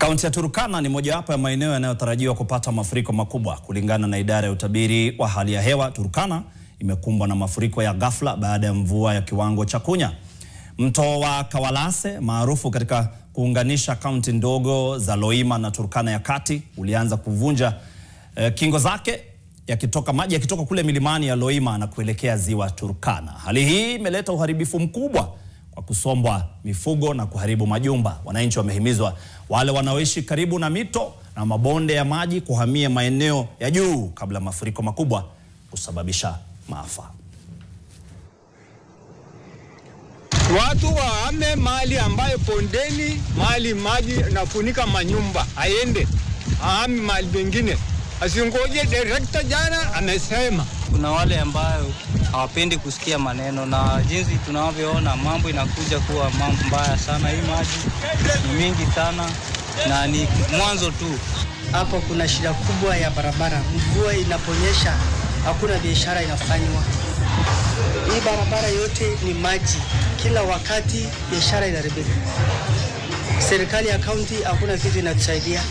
Kaunti ya Turkana ni mojawapo ya maeneo yanayotarajiwa kupata mafuriko makubwa. Kulingana na idara ya utabiri wa hali ya hewa, Turkana imekumbwa na mafuriko ya ghafla baada ya mvua ya kiwango cha kunya. Mto wa Kawalase, maarufu katika kuunganisha kaunti ndogo za Loima na Turkana ya Kati, ulianza kuvunja kingo zake maji yakitoka kule milimani ya Loima na kuelekea ziwa Turkana. Hali hii imeleta uharibifu mkubwa kwa kusombwa mifugo na kuharibu majumba. Wananchi wamehimizwa wale wanaoishi karibu na mito na mabonde ya maji kuhamia maeneo ya juu kabla mafuriko makubwa kusababisha maafa. Watu wahame mahali ambayo pondeni, mahali maji nafunika manyumba, aende ahame mahali pengine. Asingoje director jana amesema. Kuna wale ambayo hawapendi kusikia maneno, na jinsi tunavyoona mambo inakuja kuwa mambo mbaya sana. Hii maji ni mingi sana na ni mwanzo tu. Hapo kuna shida kubwa ya barabara. Mvua inaponyesha hakuna biashara inafanywa. Hii barabara yote ni maji. Kila wakati biashara inaharibika. Serikali ya kaunti hakuna kitu inatusaidia.